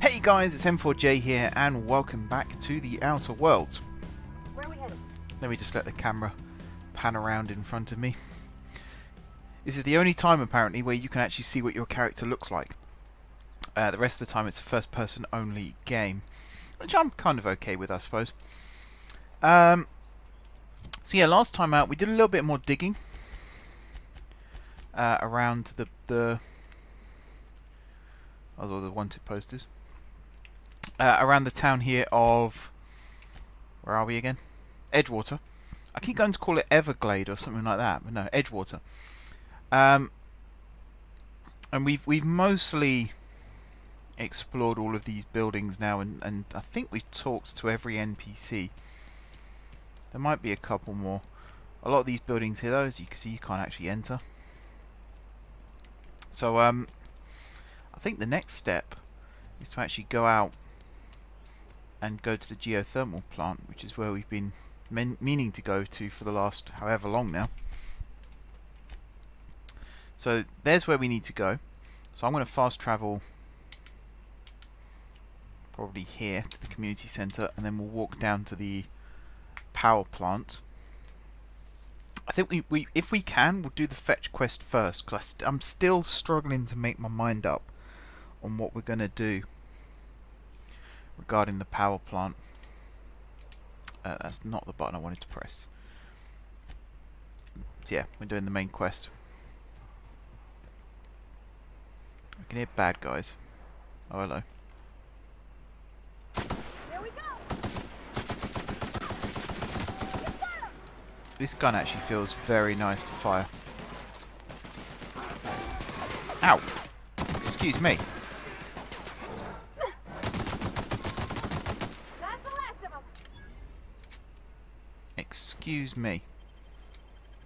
Hey guys, it's M4J here, and welcome back to the Outer Worlds. Where are we headed? Let me just let the camera pan around in front of me. This is the only time, apparently, where you can actually see what your character looks like. The rest of the time it's a first-person only game, which I'm kind of okay with, I suppose. So yeah, last time out we did a little bit more digging around the wanted posters. Around the town here of... where are we again? Edgewater. I keep going to call it Everglade or something like that, but no, Edgewater. And we've mostly explored all of these buildings now, and I think we've talked to every NPC. There might be a couple more. A lot of these buildings here, though, as you can see, you can't actually enter. So I think the next step is to actually go out and go to the geothermal plant, which is where we've been meaning to go to for the last however long now. So there's where we need to go. So I'm going to fast travel probably here to the community centre, and then we'll walk down to the power plant. I think we if we can, we'll do the fetch quest first, because I'm still struggling to make my mind up on what we're going to do regarding the power plant. That's not the button I wanted to press. So yeah, we're doing the main quest. I can hear bad guys. Oh, hello. Here we go. This gun actually feels very nice to fire. Ow! Excuse me. That's the last of them. Excuse me.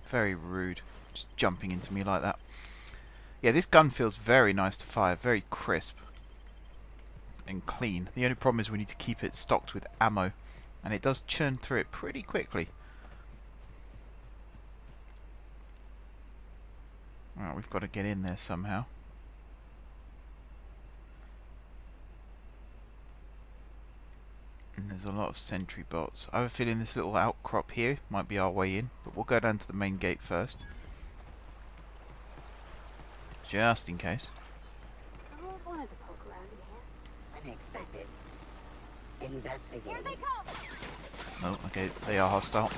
Very rude. Just jumping into me like that. Yeah, this gun feels very nice to fire. Very crisp. And clean. The only problem is we need to keep it stocked with ammo. And it does churn through it pretty quickly. Alright, we've got to get in there somehow. And there's a lot of sentry bots. I have a feeling this little outcrop here might be our way in, but we'll go down to the main gate first. Just in case. I always wanted to poke around in here. Unexpected. Investigate. Here they come. Oh, okay, they are hostile.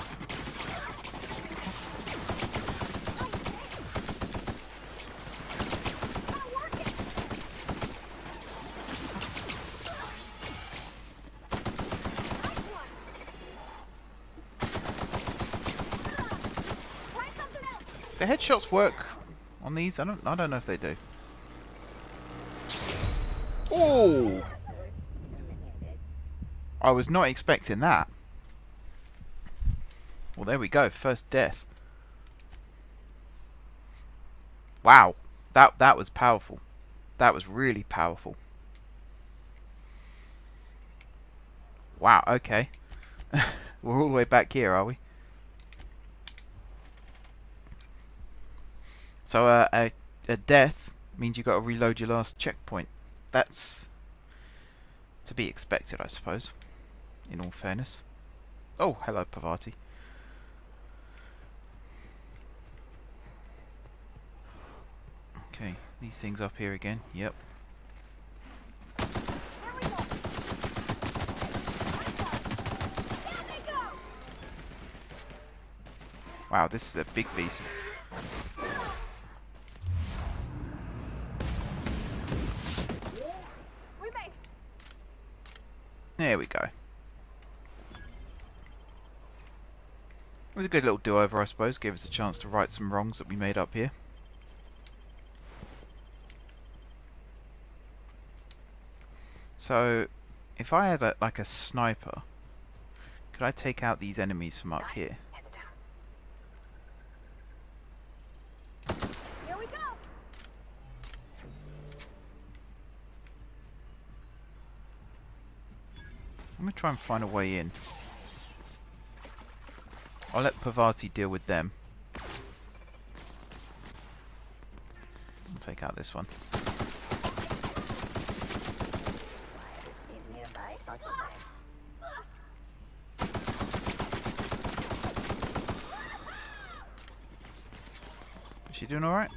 The headshots work on these. I don't know if they do. Oh! I was not expecting that. Well, there we go. First death. Wow, that was powerful. That was really powerful. Wow. Okay. We're all the way back here, are we? So a death means you've got to reload your last checkpoint. That's to be expected, I suppose, in all fairness. Oh, hello, Pavati. Okay, these things up here again. Yep. Wow, this is a big beast. There we go. It was a good little do-over, I suppose. Gave us a chance to right some wrongs that we made up here. So, if I had like a sniper, could I take out these enemies from up here? Here we go. I'm going to try and find a way in. I'll let Pavati deal with them. I'll take out this one. doing alright?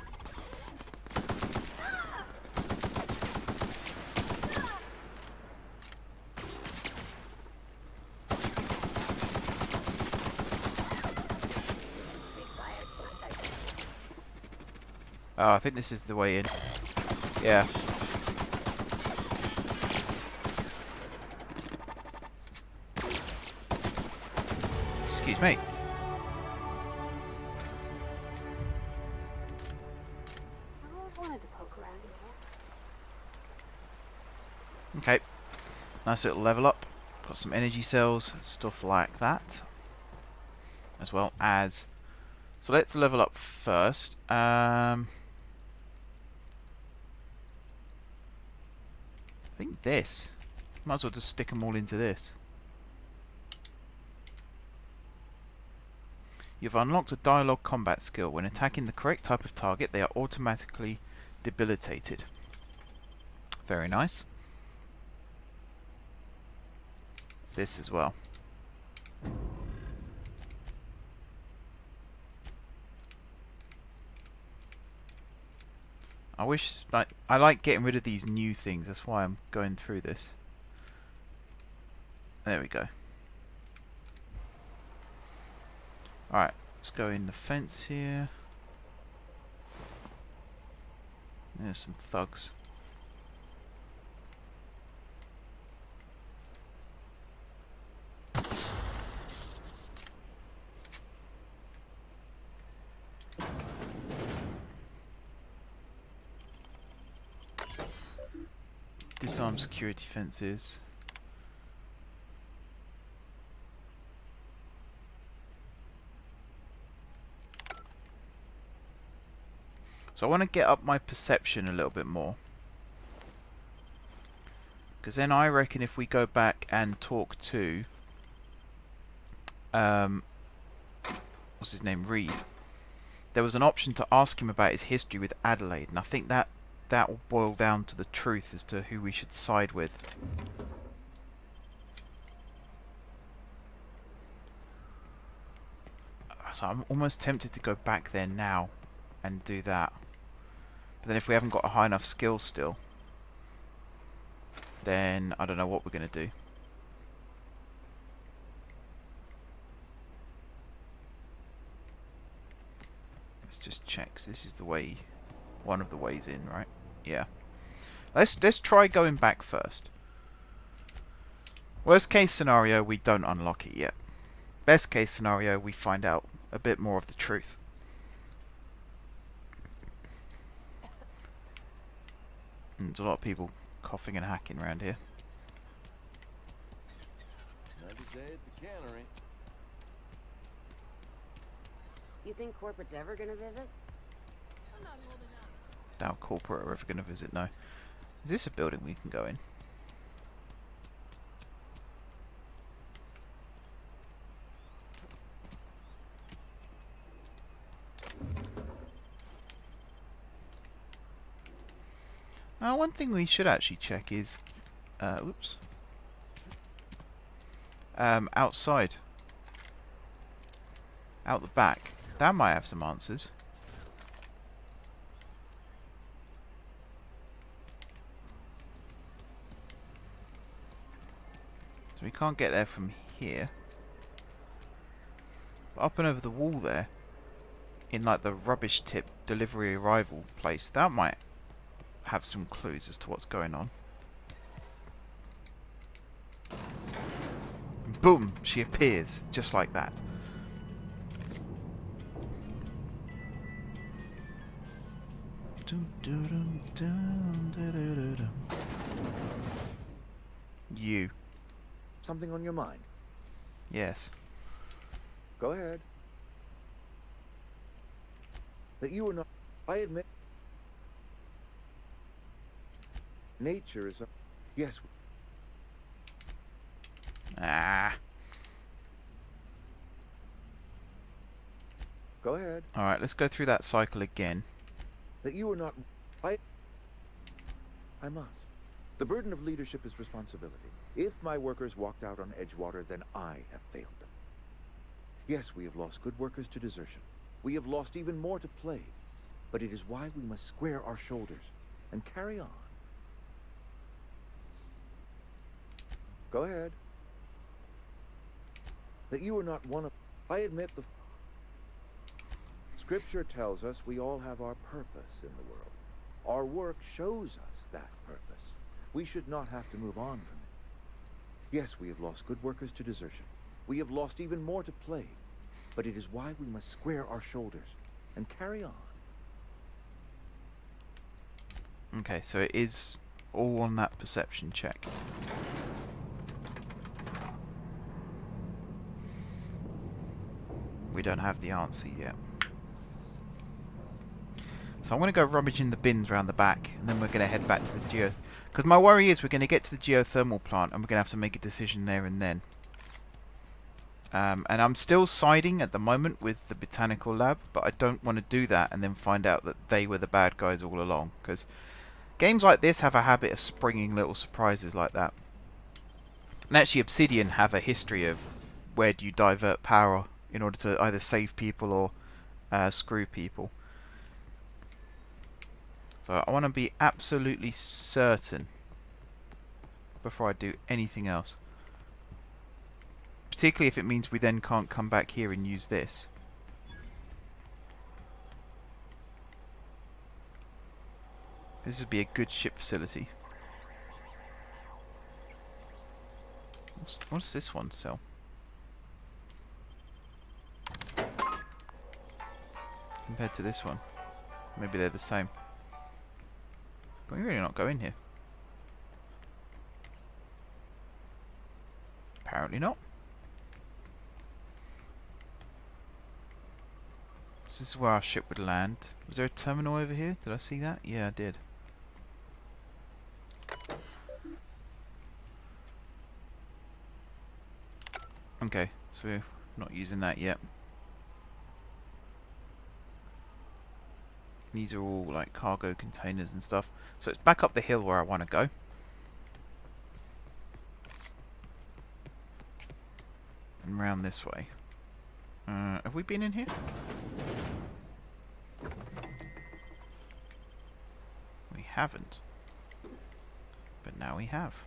Oh, I think this is the way in. Yeah. Excuse me. I always wanted to poke around in here. Okay. Nice little level up. Got some energy cells, stuff like that. As well as... So let's level up first. I think this. Might as well just stick them all into this. You've unlocked a dialogue combat skill. When attacking the correct type of target, they are automatically debilitated. Very nice. This as well. I wish, like, I like getting rid of these new things. That's why I'm going through this. There we go. Alright, let's go in the fence here. There's some thugs. Disarm security fences. So I want to get up my perception a little bit more. Because then I reckon if we go back and talk to... what's his name? Reed. There was an option to ask him about his history with Adelaide. And I think that will boil down to the truth as to who we should side with. So I'm almost tempted to go back there now and do that. But then if we haven't got a high enough skill still, then I don't know what we're going to do. Let's just check. So this is the way, one of the ways in, right? Yeah. Let's try going back first. Worst case scenario, we don't unlock it yet. Best case scenario, we find out a bit more of the truth. And there's a lot of people coughing and hacking around here. Another day at the cannery. You think corporate's ever gonna visit? Doubt corporate are ever going to visit, no. Is this a building we can go in? One thing we should actually check is... oops. Outside. Out the back. That might have some answers. So we can't get there from here. But up and over the wall there, in like the rubbish tip delivery arrival place, that might have some clues as to what's going on. And boom! She appears, just like that. You. Something on your mind? Yes. Go ahead. That you are not... I admit... Nature is... Yes. Ah. Go ahead. Alright, let's go through that cycle again. That you are not... I must. The burden of leadership is responsibility. If my workers walked out on Edgewater, then I have failed them. Yes, we have lost good workers to desertion. We have lost even more to plague. but it is why we must square our shoulders and carry on. Go ahead. That you are not one of... I admit the... Scripture tells us we all have our purpose in the world. Our work shows us that purpose. We should not have to move on from it. Yes, we have lost good workers to desertion. We have lost even more to plague. But it is why we must square our shoulders and carry on. Okay, so it is all on that perception check. We don't have the answer yet. So I'm going to go rummage in the bins around the back, and then we're going to head back to the geo... Because my worry is we're going to get to the geothermal plant, and we're going to have to make a decision there and then. And I'm still siding at the moment with the botanical lab, but I don't want to do that and then find out that they were the bad guys all along. Because games like this have a habit of springing little surprises like that. And actually Obsidian have a history of where do you divert power in order to either save people or screw people. So I want to be absolutely certain before I do anything else. Particularly if it means we then can't come back here and use this. This would be a good ship facility. What's this one sell? Compared to this one. Maybe they're the same. Can we really not go in here? Apparently not. This is where our ship would land. Was there a terminal over here? Did I see that? Yeah, I did. Okay, so we're not using that yet. These are all like cargo containers and stuff. So it's back up the hill where I want to go. And round this way. Have we been in here? We haven't. But now we have.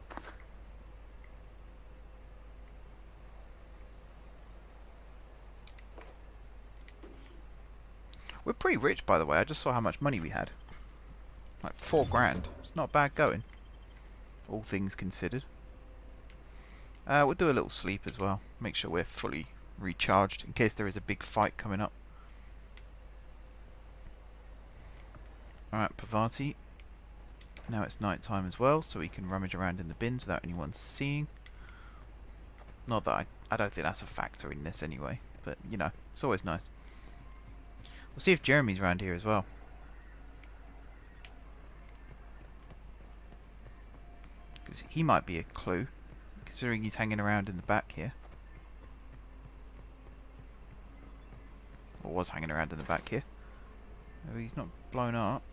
We're pretty rich, by the way. I just saw how much money we had. Like 4 grand. It's not bad going. All things considered. We'll do a little sleep as well. Make sure we're fully recharged in case there is a big fight coming up. Alright, Pavati. Now it's night time as well, so we can rummage around in the bins without anyone seeing. Not that I don't think that's a factor in this anyway. But, you know, it's always nice. We'll see if Jeremy's around here as well. Because he might be a clue, considering he's hanging around in the back here. Or was hanging around in the back here. Maybe he's not blown up.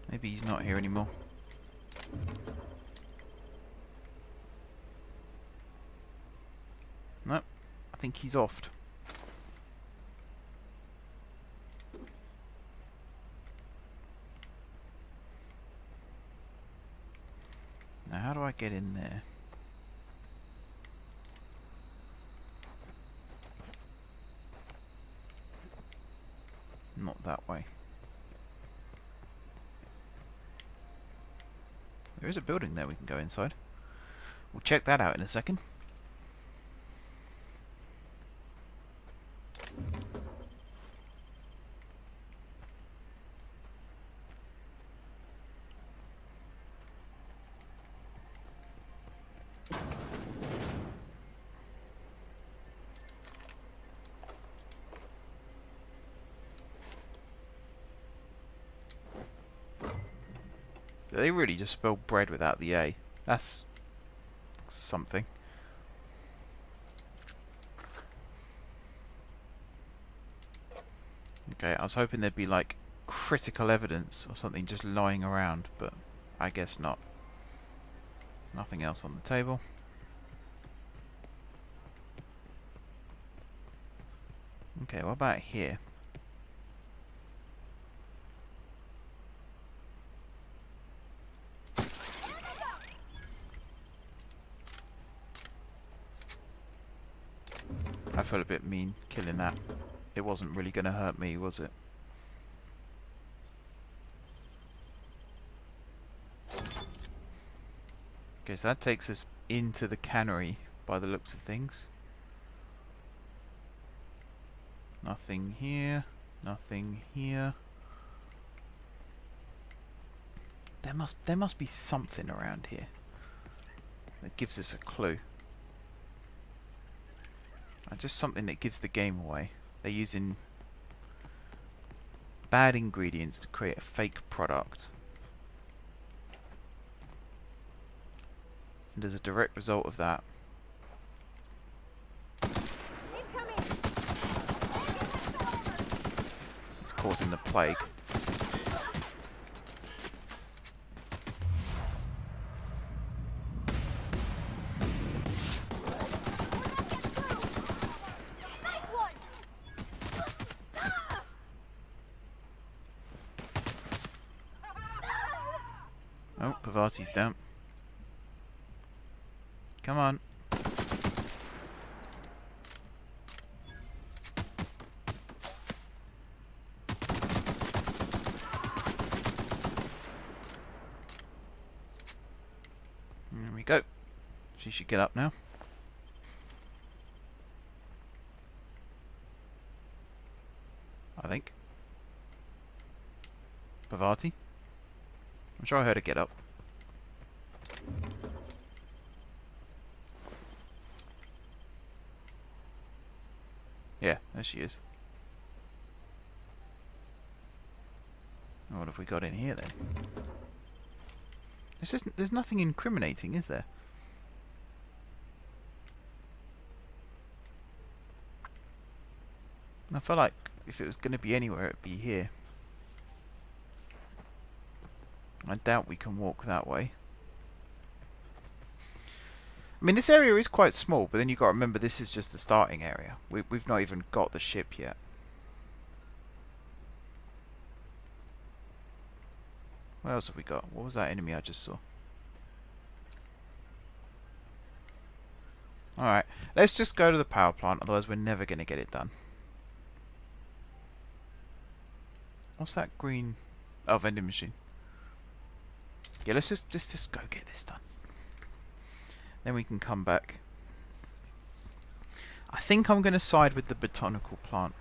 Maybe he's not here anymore. Nope, I think he's offed. Now how do I get in there? Not that way. There is a building there we can go inside. We'll check that out in a second. They really just spell bread without the A. That's something. Okay, I was hoping there'd be like critical evidence or something just lying around, but I guess not. Nothing else on the table. Okay, what about here? I feel a bit mean killing that. It wasn't really going to hurt me, was it? Okay, so that takes us into the cannery by the looks of things. Nothing here. Nothing here. There must be something around here that gives us a clue. Just something that gives the game away. They're using bad ingredients to create a fake product. And as a direct result of that, it's causing the plague. Oh, Pavati's down. Come on. There we go. She should get up now. I think. Pavati? I'm sure I heard her get up. Yeah, there she is. What have we got in here then? There's nothing incriminating, is there? I feel like if it was going to be anywhere, it'd be here. I doubt we can walk that way. I mean, this area is quite small, but then you've got to remember this is just the starting area. We've not even got the ship yet. What else have we got? What was that enemy I just saw? Alright, let's just go to the power plant, otherwise we're never going to get it done. What's that green... Oh, vending machine. Yeah, let's just go get this done. Then we can come back. I think I'm going to side with the botanical plant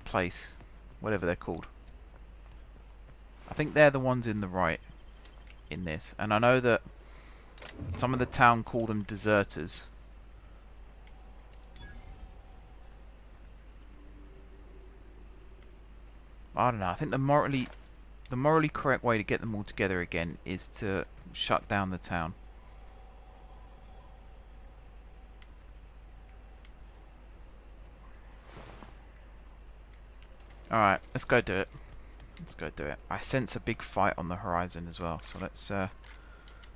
place, whatever they're called. I think they're the ones in the right in this, and I know that some of the town call them deserters. I don't know. I think the morally correct way to get them all together again is to shut down the town. Alright, let's go do it. Let's go do it. I sense a big fight on the horizon as well, so let's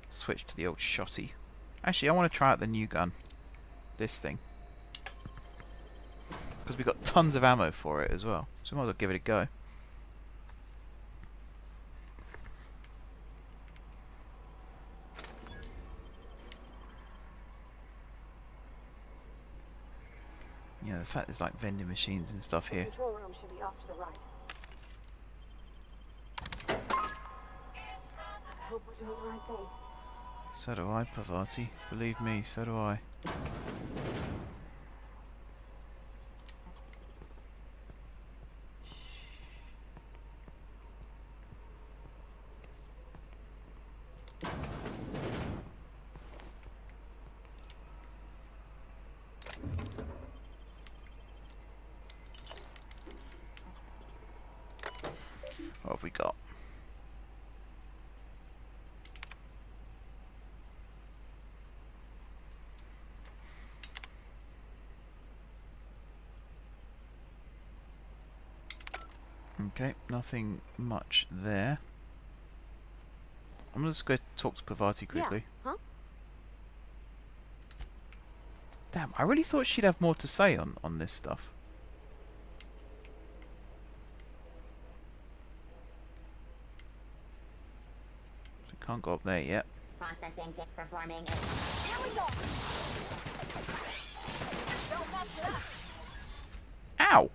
switch to the old shotty. Actually, I want to try out the new gun. This thing. Because we've got tons of ammo for it as well, so we might as well give it a go. Yeah, the fact there's like vending machines and stuff here. The control room should be off to the right. I hope we're doing the right thing. So do I, Pavati. Believe me, so do I. What have we got? Okay, nothing much there. I'm just going to talk to Pavati quickly. Yeah, huh? Damn, I really thought she'd have more to say on this stuff. So we can't go up there yet. Processing dick performing. Here we go. Don't mess it up. Ow!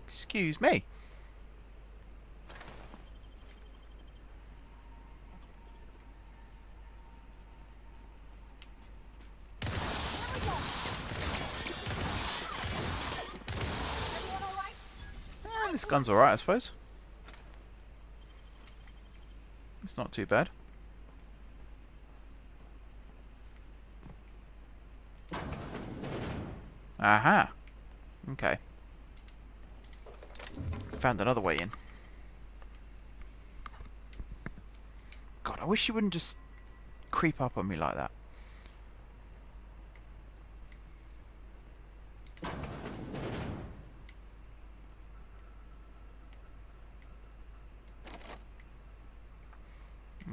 Excuse me. Everyone all right? This gun's alright, I suppose. It's not too bad. Aha! Okay. Found another way in. God, I wish you wouldn't just creep up on me like that.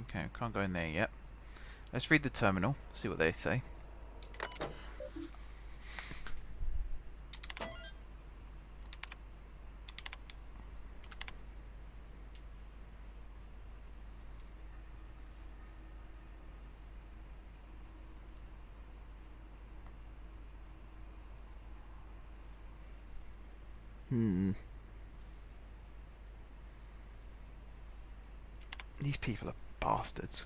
Okay, can't go in there yet. Let's read the terminal, see what they say. These people are bastards.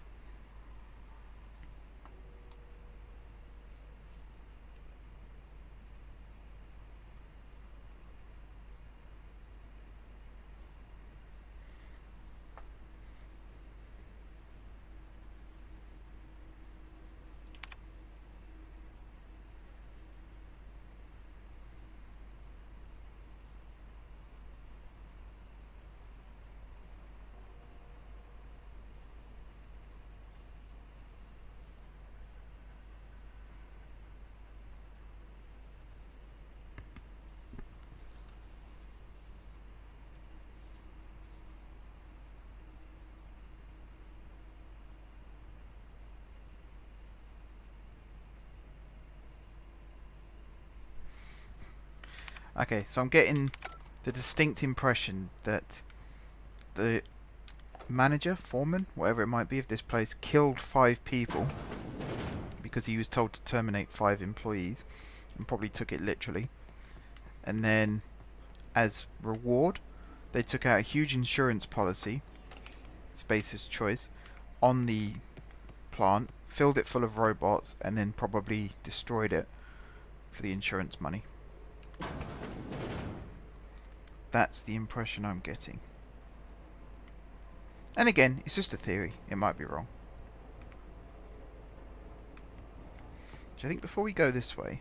Okay, so I'm getting the distinct impression that the manager, foreman, whatever it might be of this place, killed 5 people because he was told to terminate 5 employees and probably took it literally. And then, as reward, they took out a huge insurance policy, Space's choice, on the plant, filled it full of robots, and then probably destroyed it for the insurance money. That's the impression I'm getting. And again, it's just a theory. It might be wrong. So I think before we go this way,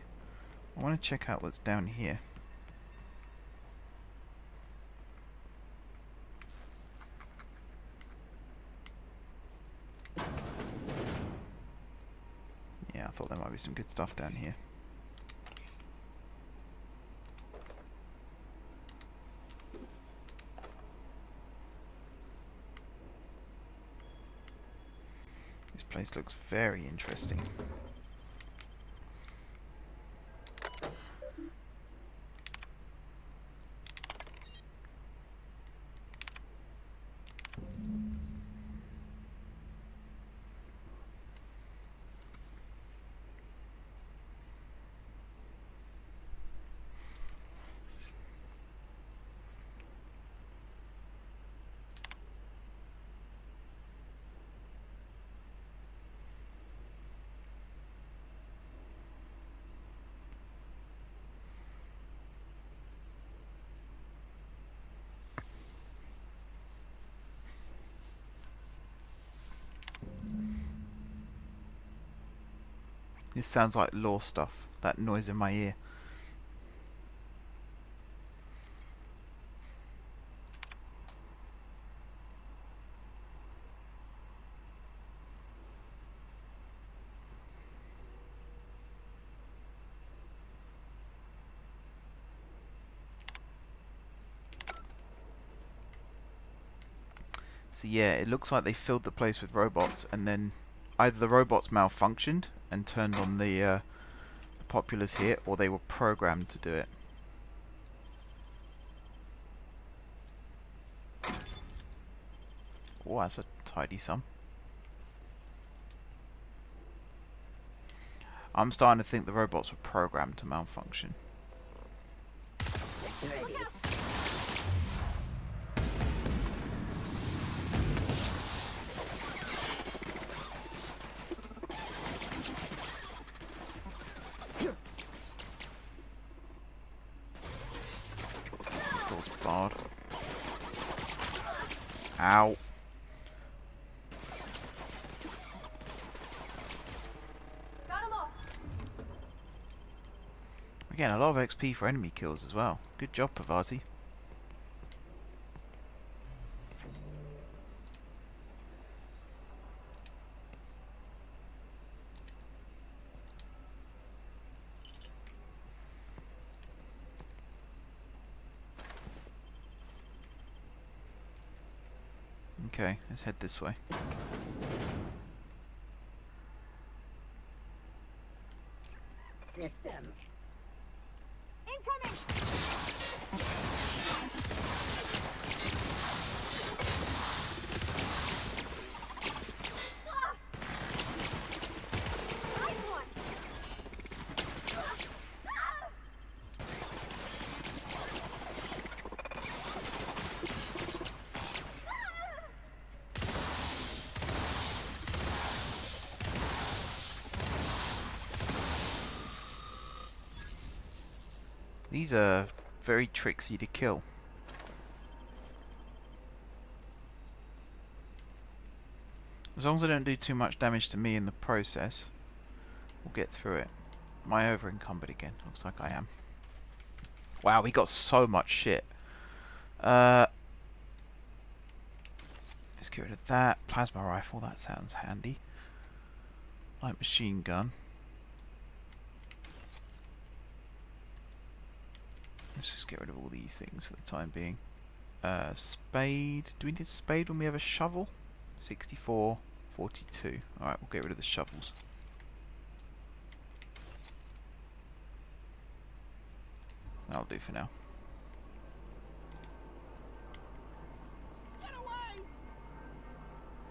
I want to check out what's down here. Yeah, I thought there might be some good stuff down here. This place looks very interesting. This sounds like law stuff, that noise in my ear. So yeah, it looks like they filled the place with robots, and then either the robots malfunctioned and turned on the populace here, or they were programmed to do it. Oh, that's a tidy sum. I'm starting to think the robots were programmed to malfunction. Security. Door's barred. Ow. Got 'em all. Again, a lot of XP for enemy kills as well. Good job, Pavati. Okay, let's head this way. System. Incoming. Ah! Nice one. Ah! These are very tricksy to kill. As long as they don't do too much damage to me in the process, we'll get through it. Am I over encumbered again? Looks like I am. Wow, we got so much shit. Let's get rid of that. Plasma rifle, that sounds handy. Light machine gun. Let's just get rid of all these things for the time being. Spade. Do we need a spade when we have a shovel? 64, 42. Alright, we'll get rid of the shovels. That'll do for now.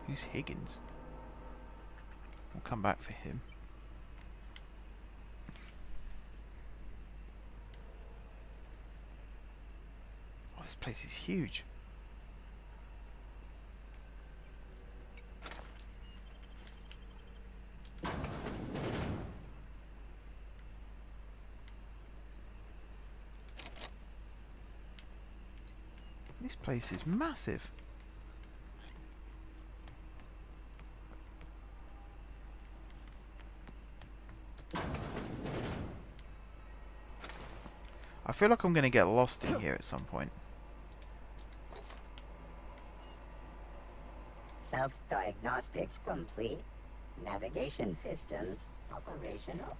Who's Higgins? We'll come back for him. Oh, this place is huge. This place is massive. I feel like I'm going to get lost in here at some point. Self-diagnostics complete. Navigation systems operational.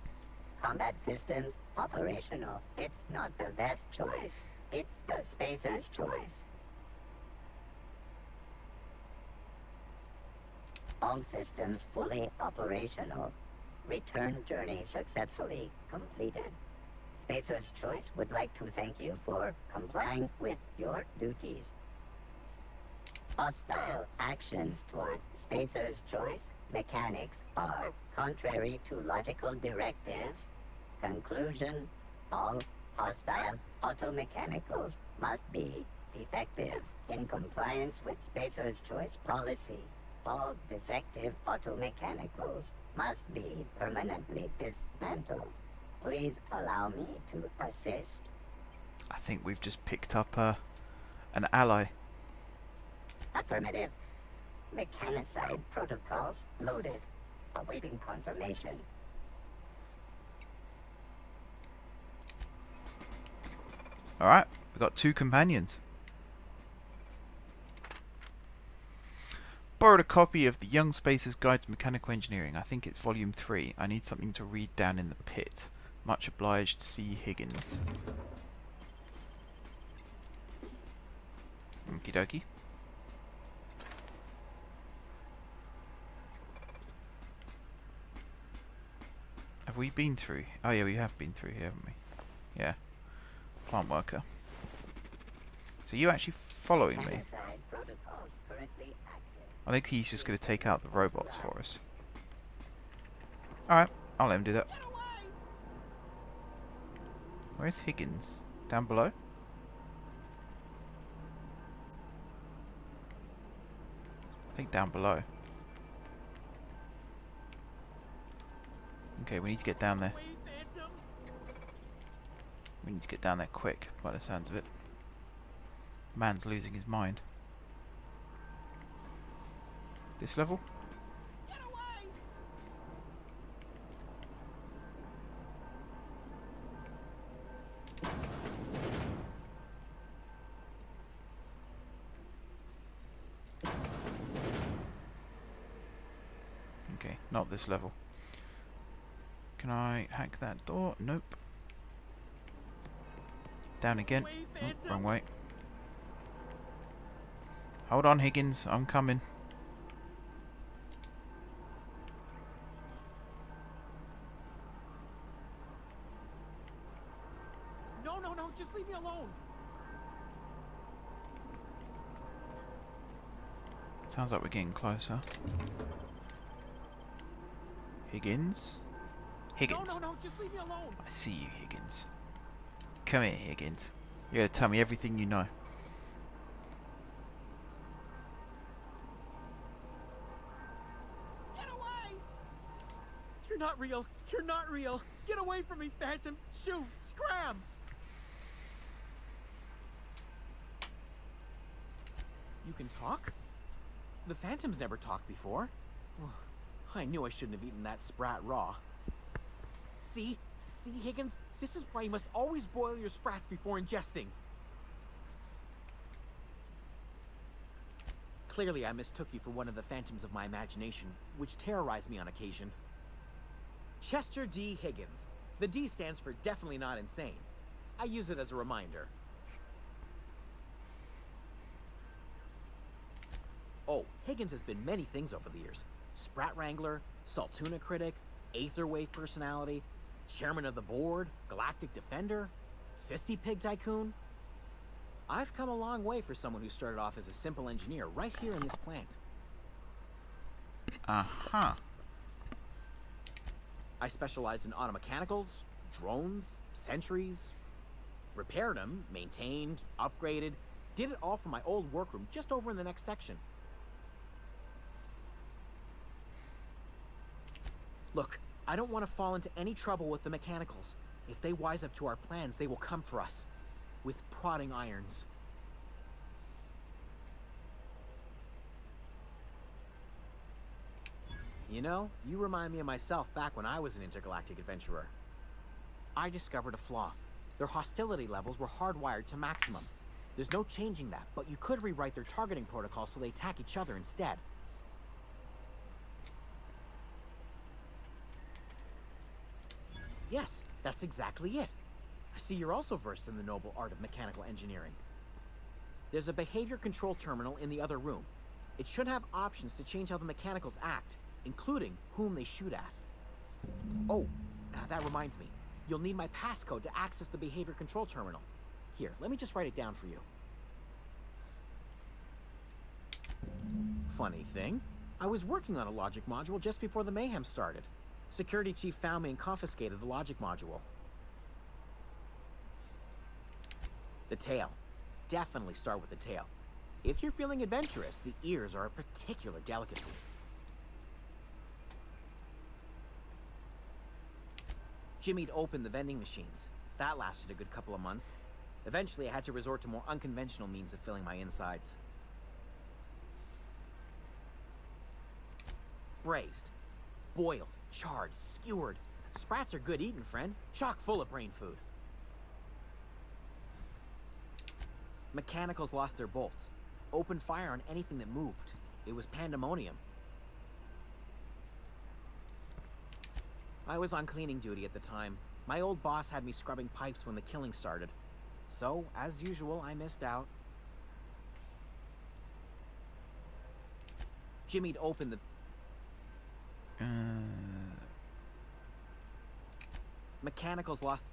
Combat systems operational. It's not the best choice. It's the spacer's choice. All systems fully operational. Return journey successfully completed. Spacer's Choice would like to thank you for complying with your duties. Hostile actions towards Spacer's Choice mechanics are contrary to logical directive. Conclusion: all hostile automechanicals must be defective in compliance with Spacer's Choice policy. All defective automechanicals must be permanently dismantled. Please allow me to assist. I think we've just picked up an ally. Affirmative. Mechanicide protocols loaded. Awaiting confirmation. Alright, we've got 2 companions. Borrowed a copy of the Young Spacer's Guide to Mechanical Engineering. I think it's volume 3. I need something to read down in the pit. Much obliged, C. Higgins. Okie dokie. Have we been through? Oh yeah, we have been through here, haven't we? Yeah. Plant worker. So you actually following me? Genocide protocols currently active. I think he's just going to take out the robots for us. Alright, I'll let him do that. Where's Higgins? Down below? I think down below. Okay, we need to get down there. We need to get down there quick, by the sounds of it. Man's losing his mind. This level? Okay, not this level. Can I hack that door? Nope. Down again. Oh, wrong way. Hold on, Higgins. I'm coming. No, just leave me alone. Sounds like we're getting closer. Higgins? Higgins. No, just leave me alone. I see you, Higgins. Come here, Higgins. You're gonna tell me everything you know. Get away! You're not real. You're not real. Get away from me, Phantom. Shoot! Scram! You can talk? The Phantom's never talked before. I knew I shouldn't have eaten that sprat raw. See, Higgins? This is why you must always boil your sprats before ingesting. Clearly, I mistook you for one of the phantoms of my imagination, which terrorized me on occasion. Chester D. Higgins. The D stands for definitely not insane. I use it as a reminder. Oh, Higgins has been many things over the years. Sprat Wrangler, Saltuna Critic, Aetherwave Personality, Chairman of the Board, Galactic Defender, Sisty Pig Tycoon. I've come a long way for someone who started off as a simple engineer right here in this plant. Uh-huh. I specialized in automechanicals, drones, sentries, repaired them, maintained, upgraded, did it all from my old workroom just over in the next section. Look, I don't want to fall into any trouble with the mechanicals. If they wise up to our plans, they will come for us. With prodding irons. You know, you remind me of myself back when I was an intergalactic adventurer. I discovered a flaw. Their hostility levels were hardwired to maximum. There's no changing that, but you could rewrite their targeting protocol so they attack each other instead. Yes, that's exactly it. I see you're also versed in the noble art of mechanical engineering. There's a behavior control terminal in the other room. It should have options to change how the mechanicals act, including whom they shoot at. Oh, that reminds me. You'll need my passcode to access the behavior control terminal. Here, let me just write it down for you. Funny thing, I was working on a logic module just before the mayhem started. Security chief found me and confiscated the logic module. The tail. Definitely start with the tail. If you're feeling adventurous, the ears are a particular delicacy. Jimmy'd opened the vending machines. That lasted a good couple of months. Eventually, I had to resort to more unconventional means of filling my insides. Braised, boiled, charred, skewered. Sprats are good eating, friend. Chock full of brain food. Mechanicals lost their bolts. Opened fire on anything that moved. It was pandemonium. I was on cleaning duty at the time. My old boss had me scrubbing pipes when the killing started. So, as usual, I missed out. Jimmy'd opened the... Mechanicals lost...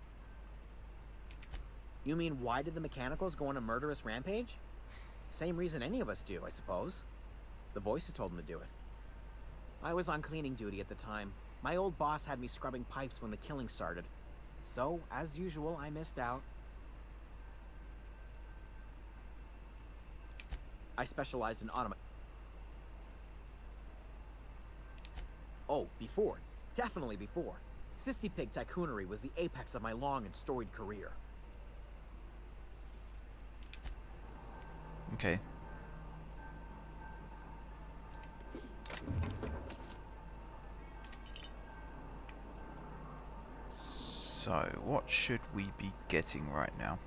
You mean, why did the Mechanicals go on a murderous rampage? Same reason any of us do, I suppose. The voices told them to do it. I was on cleaning duty at the time. My old boss had me scrubbing pipes when the killing started. So, as usual, I missed out. I specialized in Oh, before. Definitely before. Sissy Pig Tycoonery was the apex of my long and storied career. Okay. So, what should we be getting right now?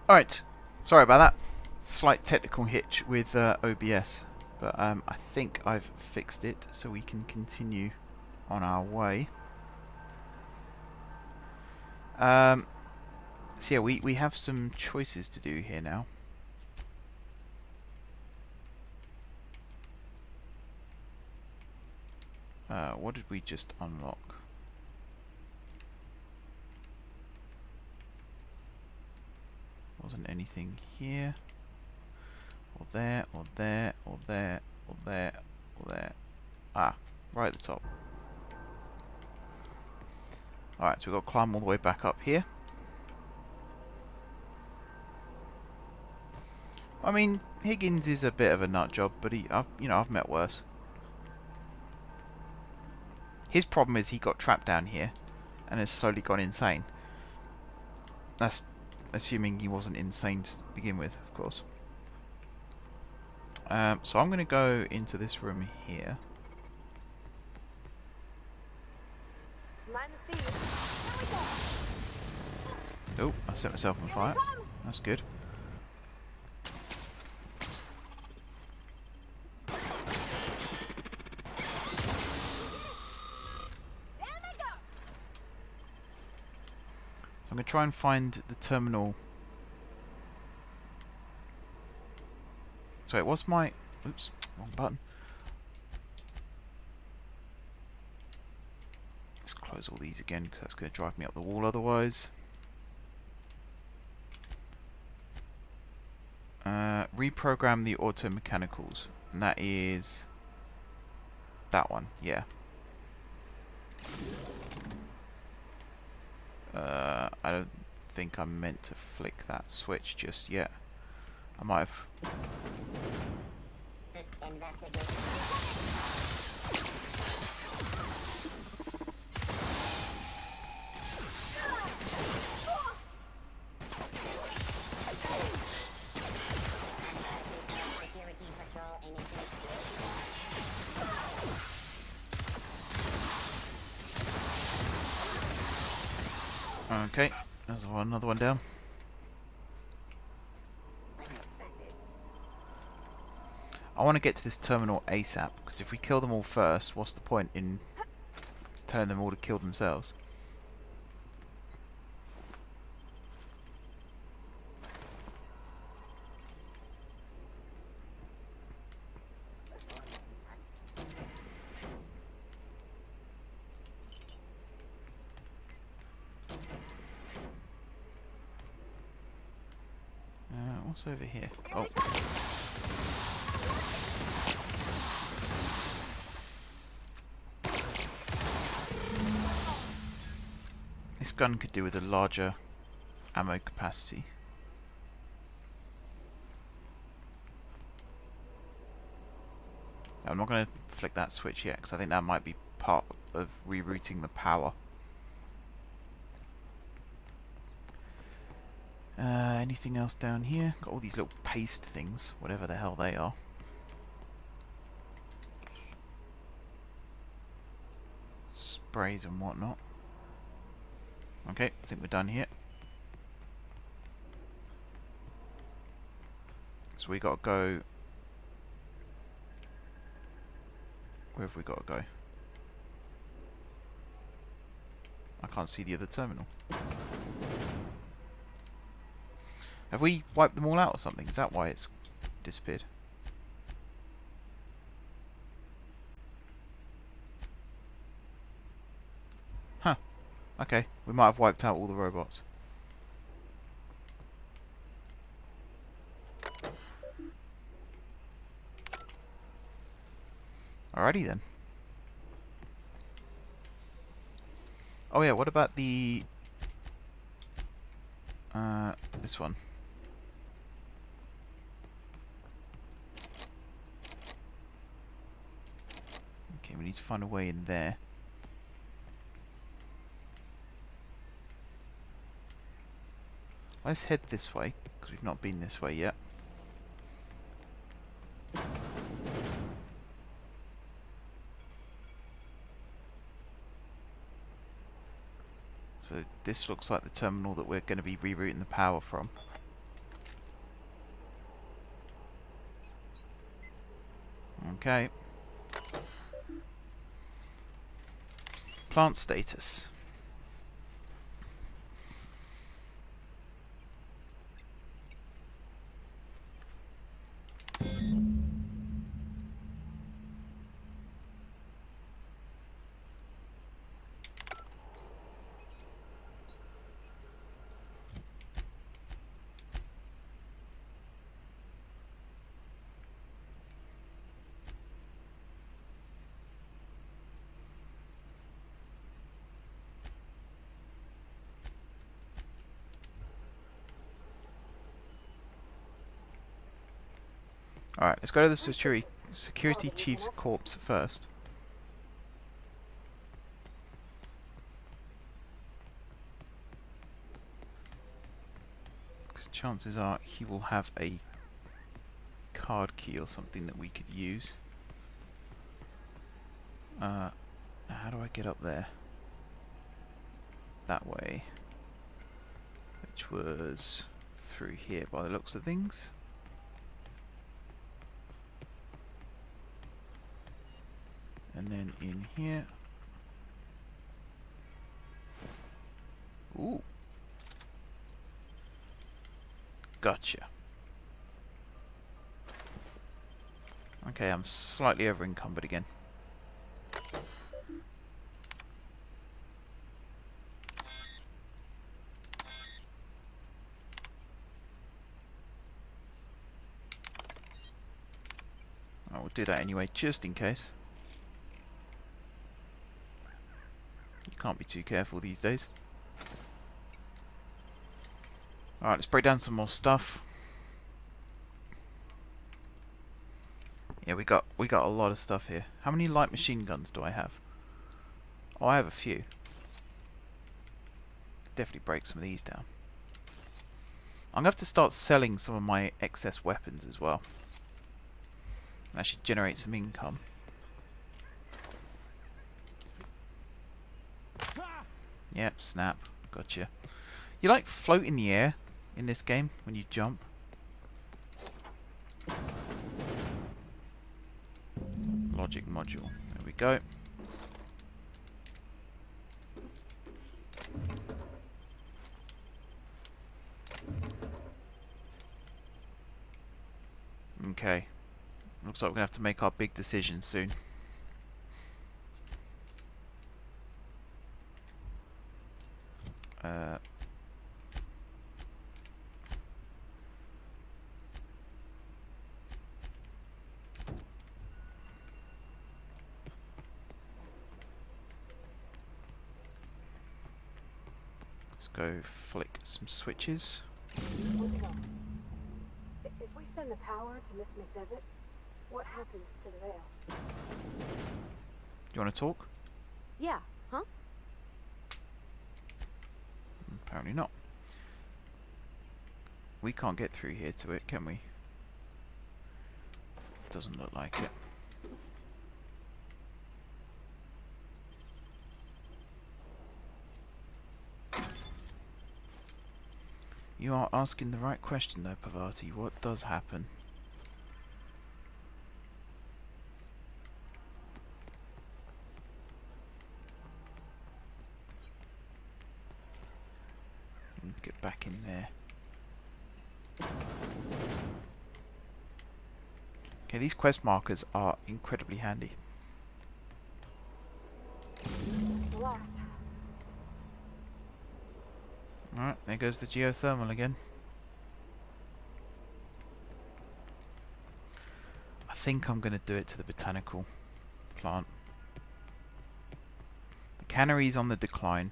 Alright, sorry about that. Slight technical hitch with OBS, but I think I've fixed it so we can continue on our way. So yeah, we have some choices to do here now. What did we just unlock? Wasn't anything here, or there, or there, or there, or there, or there. Ah, right at the top. Alright, so we've got to climb all the way back up here. I mean, Higgins is a bit of a nut job, but I've met worse. His problem is he got trapped down here and has slowly gone insane. That's assuming he wasn't insane to begin with, of course. So I'm going to go into this room here. Mind the speed. Here we go. Oh, I set myself on fire. That's good. I'm going to try and find the terminal. So it was my... Oops, wrong button. Let's close all these again because that's going to drive me up the wall otherwise. Reprogram the auto mechanicals. And that is... that one, yeah. I don't think I'm meant to flick that switch just yet. I might have. Okay, there's another one down. I want to get to this terminal ASAP, because if we kill them all first, what's the point in telling them all to kill themselves? What's over here? Oh. This gun could do with a larger ammo capacity. I'm not going to flick that switch yet, because I think that might be part of rerouting the power. Anything else down here? Got all these little paste things, whatever the hell they are. Sprays and whatnot. Okay, I think we're done here. So we got to go... where have we got to go? I can't see the other terminal. Have we wiped them all out or something? Is that why it's disappeared? Okay, we might have wiped out all the robots. Alrighty then. Oh yeah, what about the... this one. Okay, we need to find a way in there. Let's head this way, because we've not been this way yet. So this looks like the terminal that we're going to be rerouting the power from. Okay. Plant status. Alright, let's go to the security chief's corpse first. Because chances are he will have a card key or something that we could use. How do I get up there? That way. Which was through here by the looks of things. And then in here. Ooh. Gotcha. Okay, I'm slightly over encumbered again. I will do that anyway, just in case. You can't be too careful these days. Alright, let's break down some more stuff. Yeah, we got a lot of stuff here. How many light machine guns do I have? Oh, I have a few. Definitely break some of these down. I'm gonna have to start selling some of my excess weapons as well. That should generate some income. Yep, snap. Gotcha. You like float in the air in this game when you jump? Logic module. There we go. Okay. Looks like we're going to have to make our big decision soon. Let's go flick some switches. Look it up. If we send the power to Miss McDevitt, what happens to the veil? Do you want to talk? Yeah, huh? Apparently not. We can't get through here to it, can we? Doesn't look like it. You are asking the right question though, Pavati. What does happen? Get back in there. Okay, these quest markers are incredibly handy. The last. Alright, there goes the geothermal again. I think I'm going to do it to the botanical plant. The cannery's on the decline.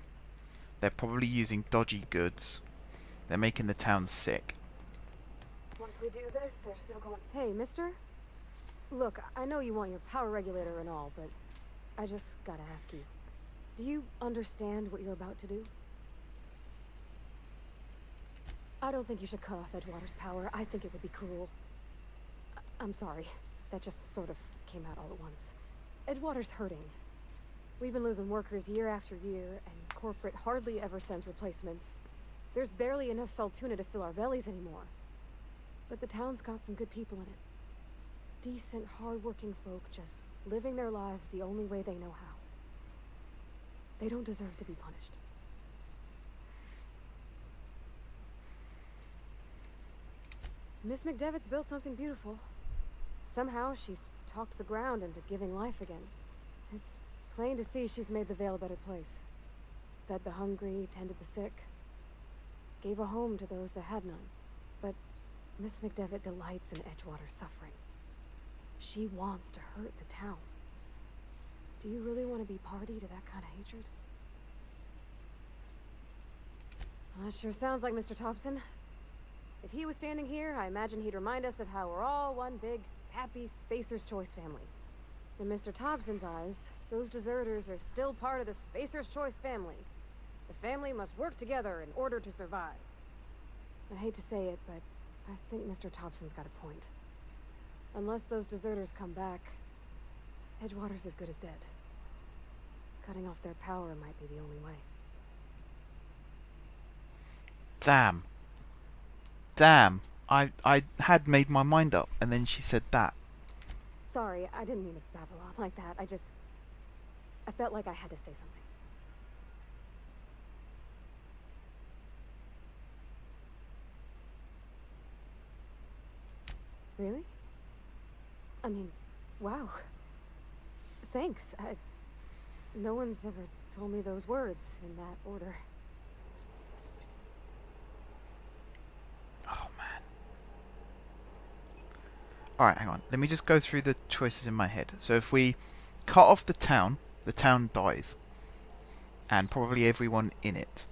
They're probably using dodgy goods. They're making the town sick. Once we do this, they're still going. Hey, mister? Look, I know you want your power regulator and all, but I just gotta ask you. Do you understand what you're about to do? I don't think you should cut off Edgewater's power. I think it would be cruel. I'm sorry. That just sort of came out all at once. Edgewater's hurting. We've been losing workers year after year, and corporate hardly ever sends replacements. There's barely enough Saltuna to fill our bellies anymore. But the town's got some good people in it. Decent, hard-working folk just living their lives the only way they know how. They don't deserve to be punished. Miss McDevitt's built something beautiful. Somehow she's talked the ground into giving life again. It's plain to see she's made the Vale a better place. Fed the hungry, tended the sick. Gave a home to those that had none. But Miss McDevitt delights in Edgewater's suffering. She wants to hurt the town. Do you really want to be party to that kind of hatred? Well, that sure sounds like Mr. Thompson. If he was standing here, I imagine he'd remind us of how we're all one big, happy Spacer's Choice family. In Mr. Thompson's eyes, those deserters are still part of the Spacer's Choice family. The family must work together in order to survive. I hate to say it, but I think Mr. Thompson's got a point. Unless those deserters come back, Edgewater's as good as dead. Cutting off their power might be the only way. Damn. Damn. I had made my mind up, and then she said that. Sorry, I didn't mean to babble on like that. I felt like I had to say something. Really? I mean, wow. Thanks. No one's ever told me those words in that order. Oh, man. Alright, hang on. Let me just go through the choices in my head. So if we cut off the town dies. And probably everyone in it.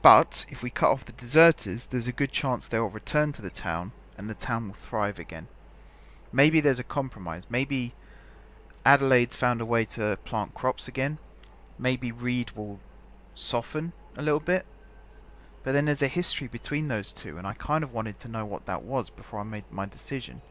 But, if we cut off the deserters, there's a good chance they'll return to the town, and the town will thrive again. Maybe there's a compromise. Maybe Adelaide's found a way to plant crops again. Maybe Reed will soften a little bit. But then there's a history between those two, and I kind of wanted to know what that was before I made my decision.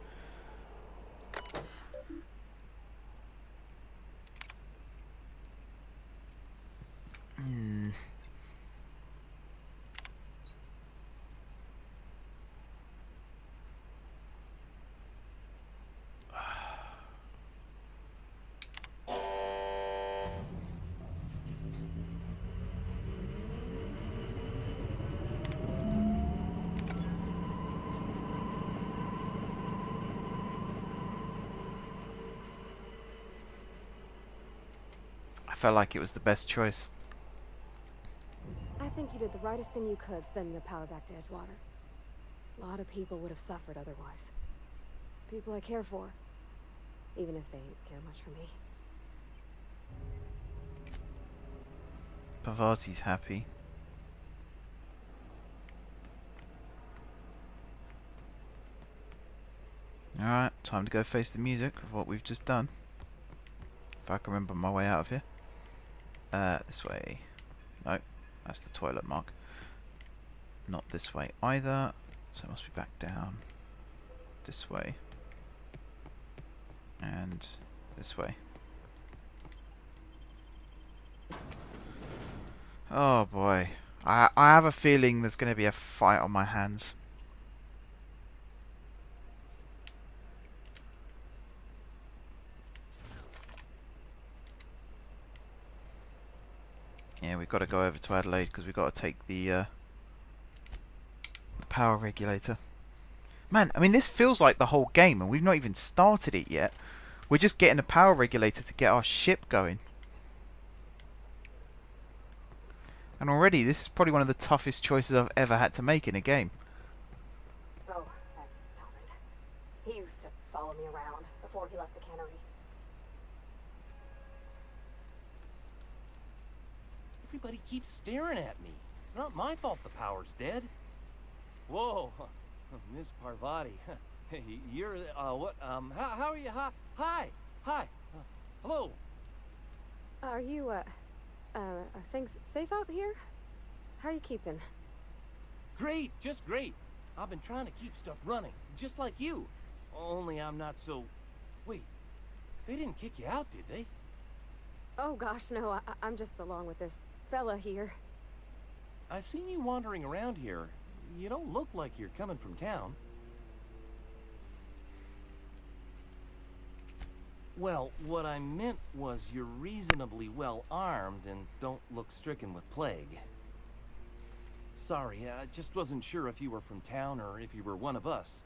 I felt like it was the best choice. I think you did the rightest thing you could sending the power back to Edgewater. A lot of people would have suffered otherwise. People I care for. Even if they don't care much for me. Pavati's happy. Alright, time to go face the music of what we've just done. If I can remember my way out of here. This way. No, that's the toilet mark. Not this way either. So it must be back down. This way. And this way. Oh boy. I have a feeling there's going to be a fight on my hands. Yeah, we've got to go over to Adelaide because we've got to take the power regulator. Man, I mean, this feels like the whole game, and we've not even started it yet. We're just getting a power regulator to get our ship going. And already, this is probably one of the toughest choices I've ever had to make in a game. Oh, that's Thomas. He used to follow me around before he left the cannery. Everybody keeps staring at me. It's not my fault the power's dead. Whoa, Miss Parvati. Hey, you're, what, how are you? Hi, hello. Are you, are things safe out here? How are you keeping? Great, just great. I've been trying to keep stuff running, just like you. Only I'm not so... Wait, they didn't kick you out, did they? Oh gosh, no, I'm just along with this fella here. I seen you wandering around here. You don't look like you're coming from town. Well, what I meant was you're reasonably well armed and don't look stricken with plague. Sorry, I just wasn't sure if you were from town or if you were one of us.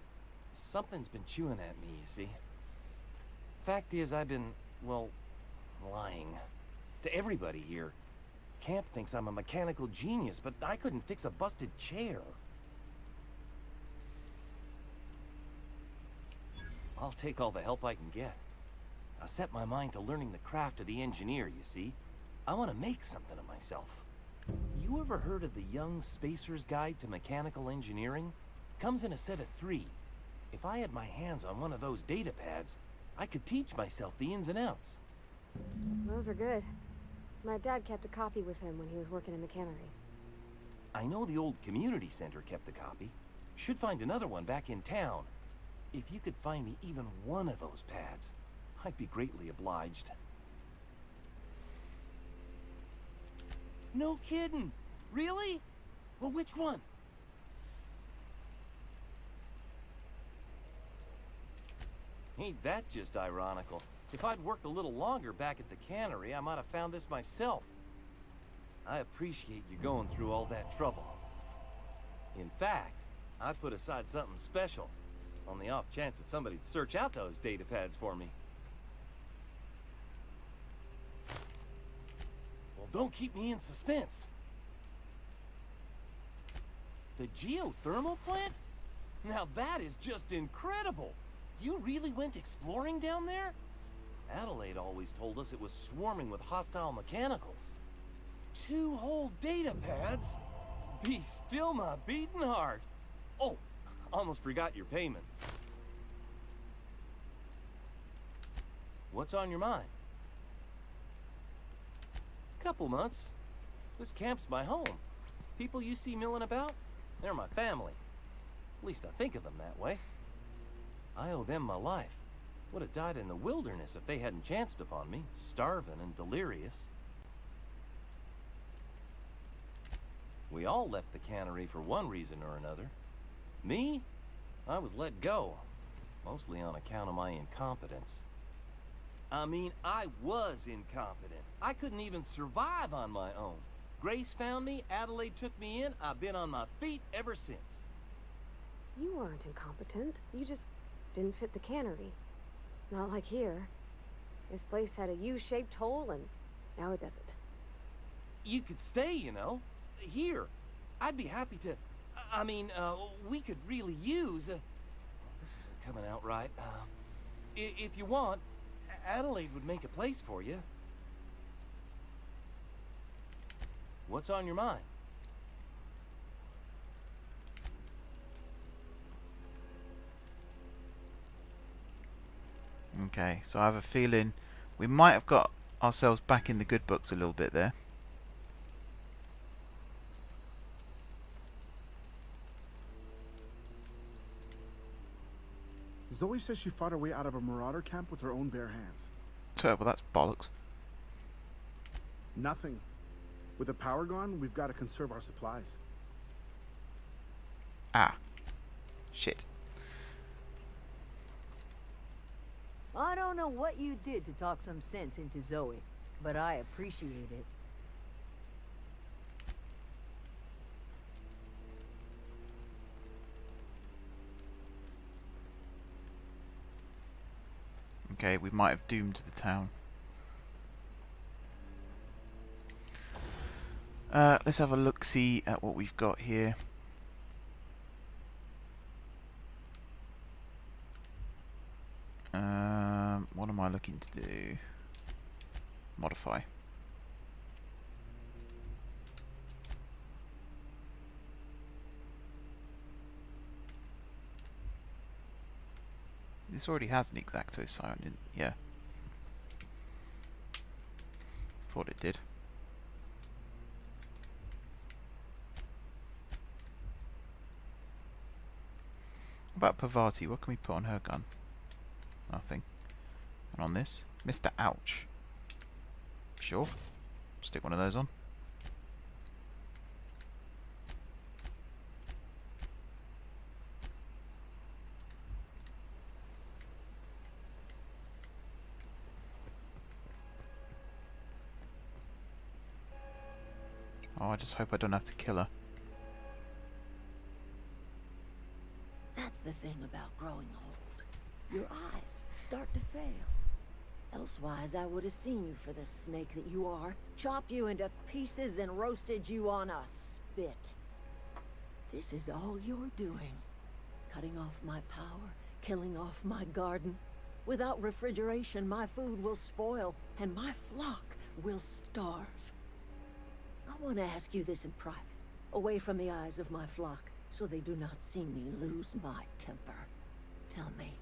Something's been chewing at me, you see. Fact is, I've been, well, lying. To everybody here. Camp thinks I'm a mechanical genius, but I couldn't fix a busted chair. I'll take all the help I can get. I set my mind to learning the craft of the engineer, you see. I want to make something of myself. You ever heard of the Young Spacer's Guide to Mechanical Engineering? Comes in a set of 3. If I had my hands on one of those data pads, I could teach myself the ins and outs. Those are good. My dad kept a copy with him when he was working in the cannery. I know the old community center kept a copy. Should find another one back in town. If you could find me even one of those pads, I'd be greatly obliged. No kidding! Really? Well, which one? Ain't that just ironical? If I'd worked a little longer back at the cannery, I might have found this myself. I appreciate you going through all that trouble. In fact, I put aside something special, on the off chance that somebody'd search out those data pads for me. Well, don't keep me in suspense. The geothermal plant? Now that is just incredible! You really went exploring down there? Adelaide always told us it was swarming with hostile mechanicals. 2 whole data pads? Be still my beating heart. Oh, almost forgot your payment. What's on your mind? Couple months. This camp's my home. People you see milling about, they're my family. At least I think of them that way. I owe them my life. Would have died in the wilderness if they hadn't chanced upon me, starving and delirious. We all left the cannery for one reason or another. Me? I was let go, mostly on account of my incompetence. I mean, I was incompetent. I couldn't even survive on my own. Grace found me, Adelaide took me in, I've been on my feet ever since. You weren't incompetent. You just didn't fit the cannery. Not like here. This place had a U-shaped hole, and now it doesn't. You could stay, you know. Here. I'd be happy to... I mean, we could really use... this isn't coming out right. If you want, Adelaide would make a place for you. What's on your mind? Okay, so I have a feeling we might have got ourselves back in the good books a little bit there. Zoe says she fought her way out of a marauder camp with her own bare hands. So, well, that's bollocks. Nothing. With the power gone, we've got to conserve our supplies. Ah. Shit. I don't know what you did to talk some sense into Zoe, but I appreciate it. Okay, we might have doomed the town. Let's have a look-see at what we've got here. What am I looking to do? Modify. This already has an X-acto sight, yeah. Thought it did. What about Pavati? What can we put on her gun? Nothing. And on this? Mr. Ouch. Sure. Stick one of those on. Oh, I just hope I don't have to kill her. That's the thing about growing old. Your eyes start to fail. Elsewise, I would have seen you for the snake that you are, chopped you into pieces and roasted you on a spit. This is all you're doing. Cutting off my power, killing off my garden. Without refrigeration, my food will spoil, and my flock will starve. I want to ask you this in private, away from the eyes of my flock, so they do not see me lose my temper. Tell me,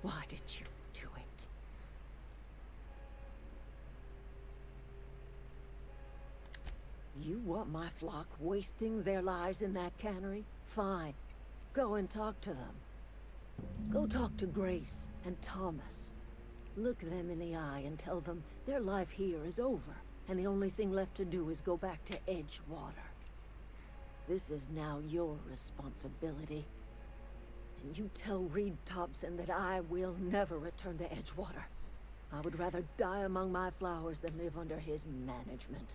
why did you do it? You want my flock wasting their lives in that cannery? Fine. Go and talk to them. Go talk to Grace and Thomas. Look them in the eye and tell them their life here is over, and the only thing left to do is go back to Edgewater. This is now your responsibility. And you tell Reed Thompson that I will never return to Edgewater. I would rather die among my flowers than live under his management.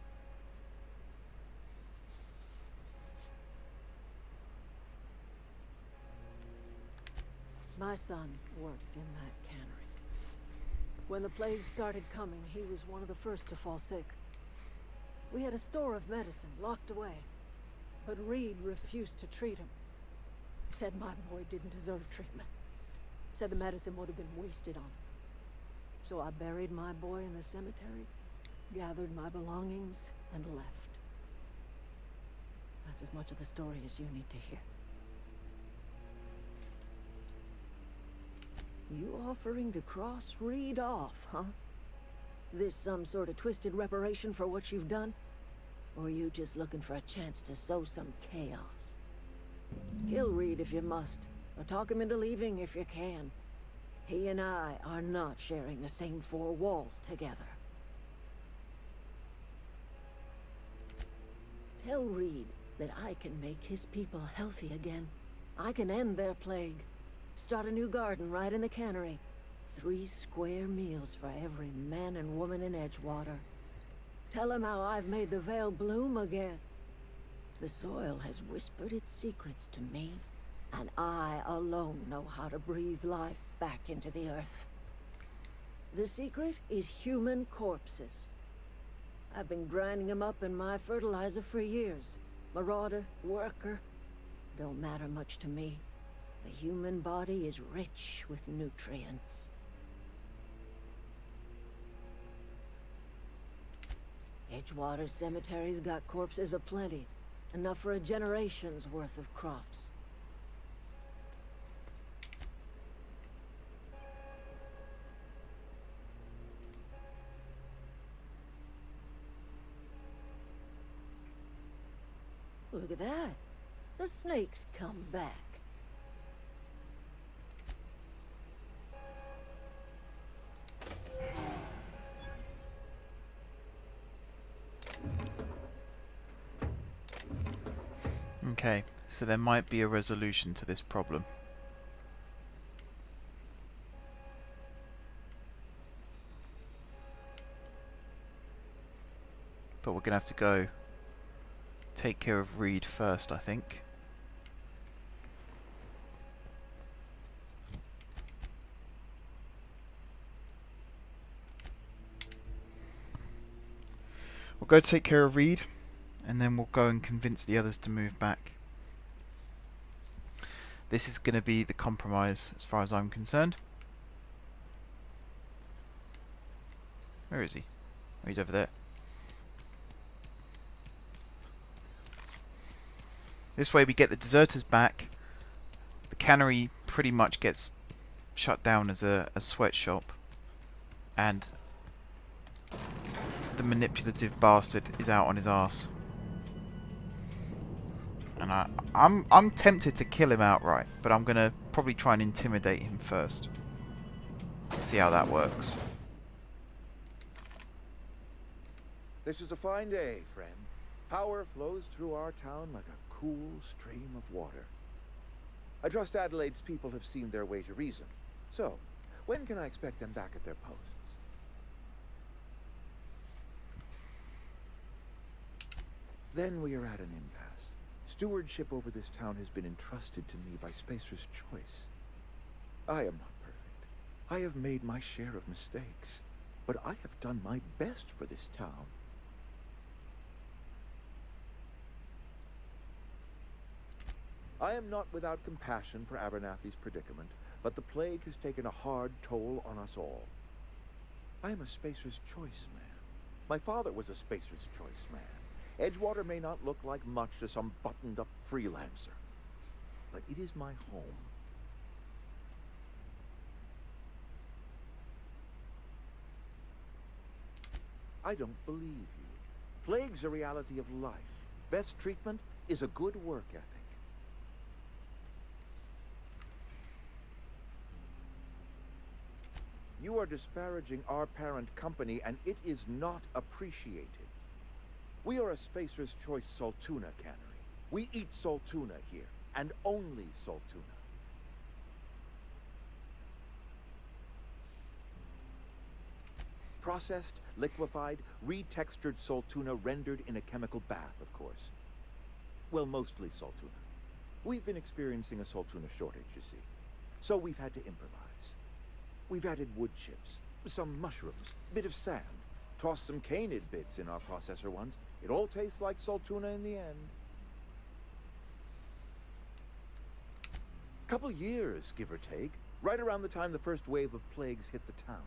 My son worked in that cannery. When the plague started coming, he was one of the first to fall sick. We had a store of medicine locked away, but Reed refused to treat him. Said my boy didn't deserve treatment. Said the medicine would have been wasted on him. So I buried my boy in the cemetery, gathered my belongings, and left. That's as much of the story as you need to hear. You offering to cross Reed off, huh? This some sort of twisted reparation for what you've done? Or you just looking for a chance to sow some chaos? Kill Reed if you must, or talk him into leaving if you can. He and I are not sharing the same four walls together. Tell Reed that I can make his people healthy again. I can end their plague. Start a new garden right in the cannery. 3 square meals for every man and woman in Edgewater. Tell him how I've made the Vale bloom again. The soil has whispered its secrets to me, and I alone know how to breathe life back into the earth. The secret is human corpses. I've been grinding them up in my fertilizer for years. Marauder, worker, don't matter much to me. The human body is rich with nutrients. Edgewater Cemetery's got corpses aplenty, enough for a generation's worth of crops. Look at that. The snake's come back. Okay, so there might be a resolution to this problem. But we're going to have to go take care of Reed first, I think. We'll go take care of Reed. and then we'll go and convince the others to move back. This is going to be the compromise as far as I'm concerned. Where is he? Oh, he's over there. This way we get the deserters back. The cannery pretty much gets shut down as a sweatshop. And the manipulative bastard is out on his arse. And I'm tempted to kill him outright, but I'm gonna probably try and intimidate him first. See how that works. This is a fine day, friend. Power flows through our town like a cool stream of water. I trust Adelaide's people have seen their way to reason. So, when can I expect them back at their posts? Then we are at an impasse. Stewardship over this town has been entrusted to me by Spacer's Choice. I am not perfect. I have made my share of mistakes, but I have done my best for this town. I am not without compassion for Abernathy's predicament, but the plague has taken a hard toll on us all. I am a Spacer's Choice man. My father was a Spacer's Choice man. Edgewater may not look like much to some buttoned-up freelancer, but it is my home. I don't believe you. Plague's a reality of life. Best treatment is a good work ethic. You are disparaging our parent company, and it is not appreciated. We are a Spacer's Choice Saltuna cannery. We eat Saltuna here, and only Saltuna. Processed, liquefied, retextured Saltuna rendered in a chemical bath, of course. Well, mostly Saltuna. We've been experiencing a Saltuna shortage, you see. So we've had to improvise. We've added wood chips, some mushrooms, bit of sand, tossed some canid bits in our processor once. It all tastes like Saltuna in the end. Couple years, give or take, right around the time the first wave of plagues hit the town.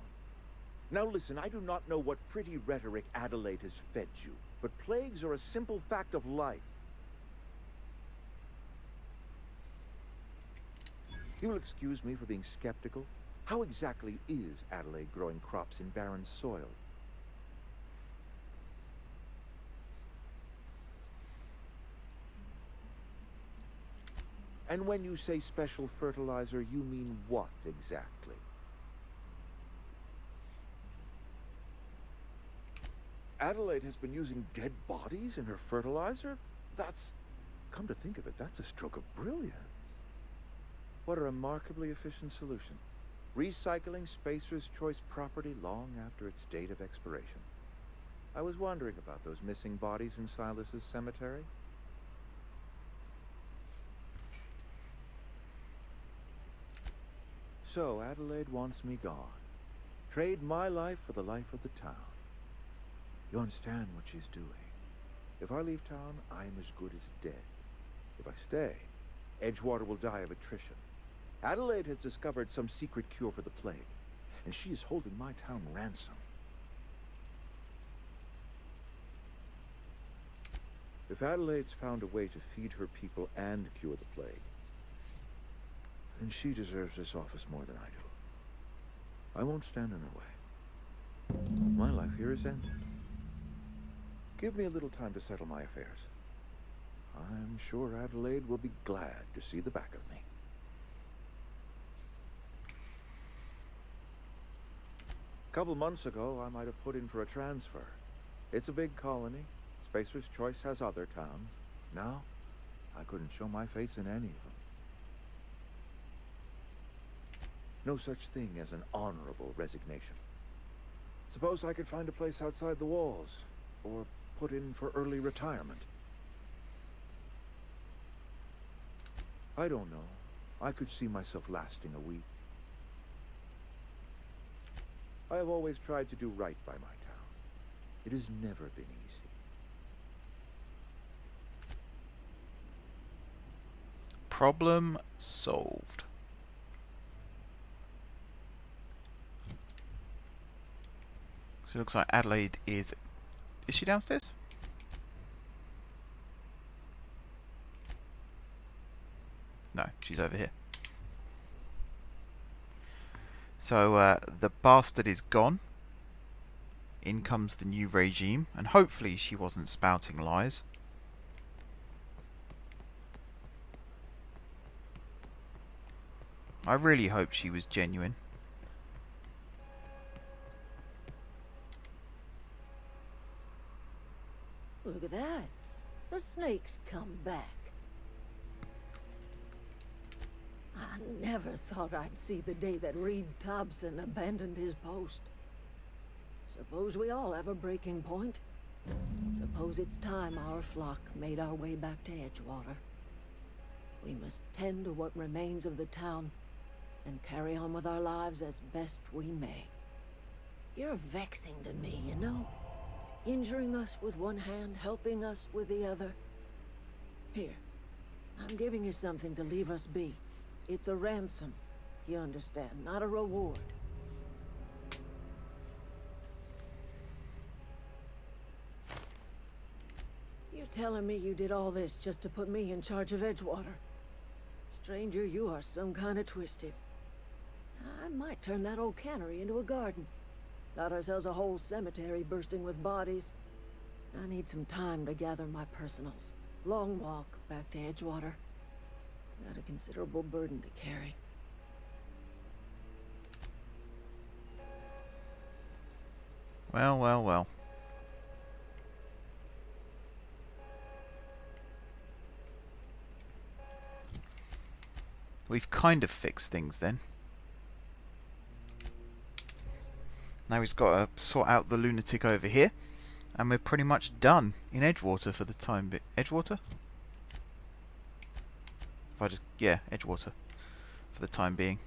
Now listen, I do not know what pretty rhetoric Adelaide has fed you, but plagues are a simple fact of life. You will excuse me for being skeptical. How exactly is Adelaide growing crops in barren soil? And when you say special fertilizer, you mean what exactly? Adelaide has been using dead bodies in her fertilizer? That's... come to think of it, that's a stroke of brilliance. What a remarkably efficient solution. Recycling Spacer's Choice property long after its date of expiration. I was wondering about those missing bodies in Silas's cemetery. So, Adelaide wants me gone. Trade my life for the life of the town. You understand what she's doing. If I leave town, I am as good as dead. If I stay, Edgewater will die of attrition. Adelaide has discovered some secret cure for the plague, and she is holding my town ransom. If Adelaide's found a way to feed her people and cure the plague, then she deserves this office more than I do. I won't stand in her way. My life here is ended. Give me a little time to settle my affairs. I'm sure Adelaide will be glad to see the back of me. A couple months ago, I might have put in for a transfer. It's a big colony. Spacer's Choice has other towns. Now, I couldn't show my face in any of them. No such thing as an honorable resignation. Suppose I could find a place outside the walls, or put in for early retirement. I don't know. I could see myself lasting a week. I have always tried to do right by my town. It has never been easy. Problem solved. So it looks like Adelaide is... Is she downstairs? No, she's over here. So the bastard is gone. In comes the new regime, and hopefully she wasn't spouting lies. I really hope she was genuine. Look at that. The snake's come back. I never thought I'd see the day that Reed Thompson abandoned his post. Suppose we all have a breaking point. Suppose it's time our flock made our way back to Edgewater. We must tend to what remains of the town and carry on with our lives as best we may. You're vexing to me, you know? Injuring us with one hand, helping us with the other. Here, I'm giving you something to leave us be. It's a ransom, you understand, not a reward. You telling me you did all this just to put me in charge of Edgewater? Stranger, you are some kind of twisted. I might turn that old cannery into a garden. Got ourselves a whole cemetery bursting with bodies. I need some time to gather my personals. Long walk back to Edgewater. Got a considerable burden to carry. Well, well, well. We've kind of fixed things then. Now he's got to sort out the lunatic over here. And we're pretty much done in Edgewater for the time being. Edgewater? If I just... yeah, Edgewater. For the time being.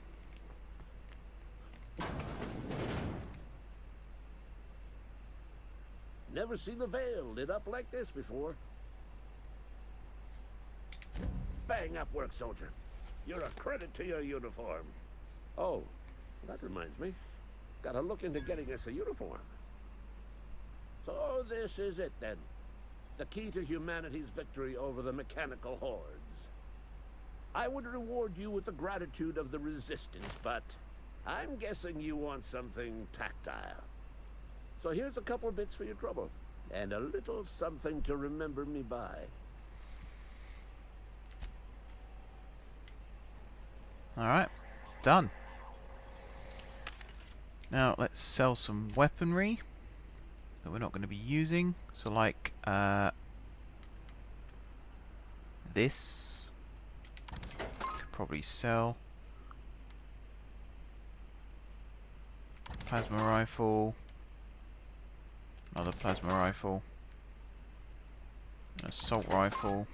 Never seen the Vale lit up like this before. Bang up work, soldier. You're a credit to your uniform. Oh, that reminds me. Gotta look into getting us a uniform. So this is it then. The key to humanity's victory over the mechanical hordes. I would reward you with the gratitude of the resistance, but I'm guessing you want something tactile. So here's a couple bits for your trouble, and a little something to remember me by. Alright, done. Now let's sell some weaponry that we're not going to be using. So like this could probably sell. Plasma rifle. Another plasma rifle. An assault rifle.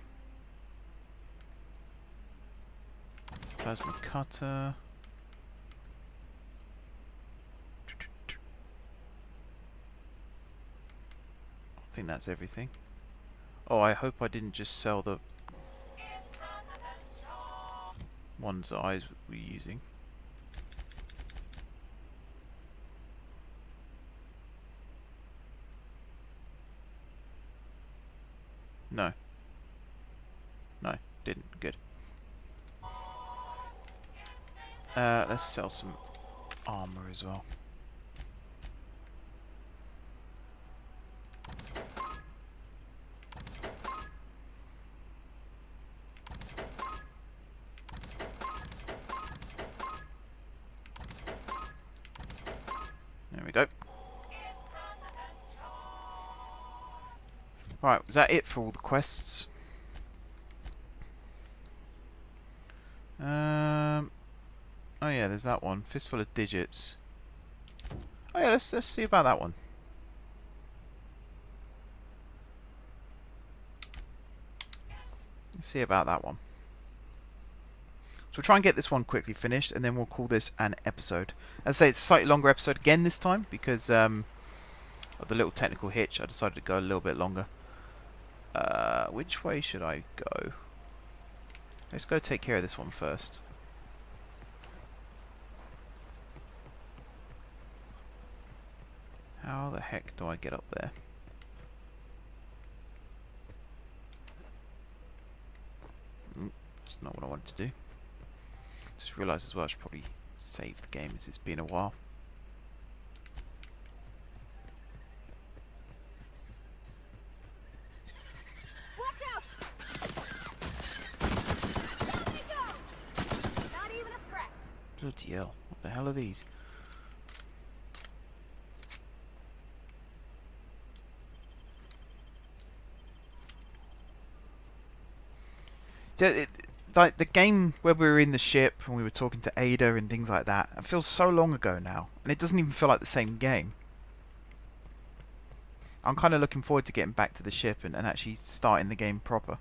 Plasma cutter. I think that's everything. Oh, I hope I didn't just sell the ones that I were using. No. No, didn't. Good. Let's sell some armor as well. There we go. Right, is that it for all the quests? Oh yeah, there's that one. Fistful of digits. Oh yeah, let's see about that one. Let's see about that one. So we'll try and get this one quickly finished, and then we'll call this an episode. As I say, it's a slightly longer episode again this time, because of the little technical hitch. I decided to go a little bit longer. Which way should I go? Let's go take care of this one first. How the heck do I get up there? That's not what I wanted to do. Just realised as well I should probably save the game as it's been a while. Watch out! Down we go! Not even a scratch. Bloody hell, what the hell are these? Like the game where we were in the ship and we were talking to Ada and things like that, it feels so long ago now, and it doesn't even feel like the same game. I'm kind of looking forward to getting back to the ship and actually starting the game proper.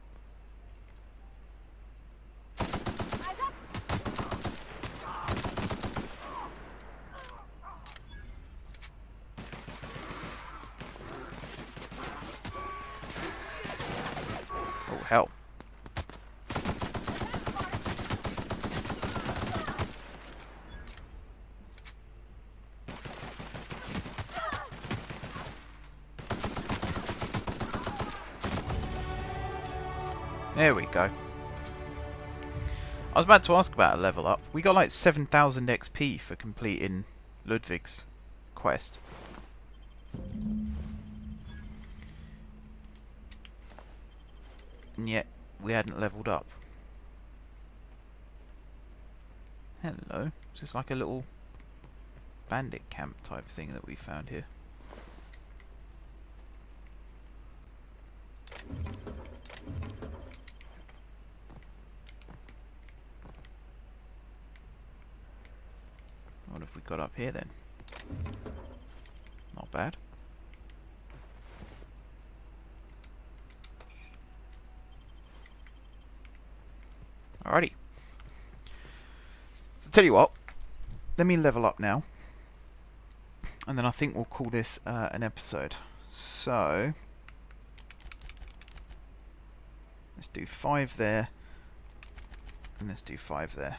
Oh hell. There we go. I was about to ask about a level up. We got like 7,000 XP for completing Ludwig's quest. And yet, we hadn't leveled up. Hello. It's just like a little bandit camp type thing that we found here. What have we got up here then? Not bad. Alrighty. So tell you what, let me level up now, and then I think we'll call this an episode. So let's do 5 there, and let's do 5 there.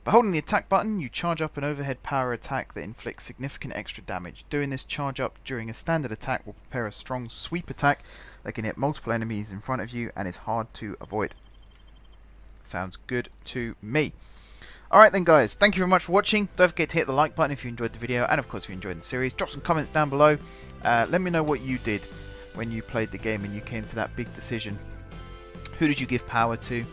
By holding the attack button, you charge up an overhead power attack that inflicts significant extra damage. Doing this charge up during a standard attack will prepare a strong sweep attack that can hit multiple enemies in front of you and is hard to avoid. Sounds good to me. Alright then guys, thank you very much for watching. Don't forget to hit the like button if you enjoyed the video, and of course if you enjoyed the series. Drop some comments down below. Let me know what you did when you played the game and you came to that big decision. Who did you give power to?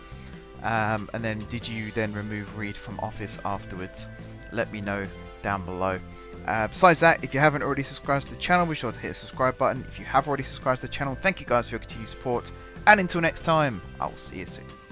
And then did you then remove Reed from office afterwards? Let me know down below. Besides that, if you haven't already subscribed to the channel, be sure to hit the subscribe button. If you have already subscribed to the channel, thank you guys for your continued support. And until next time, I will see you soon.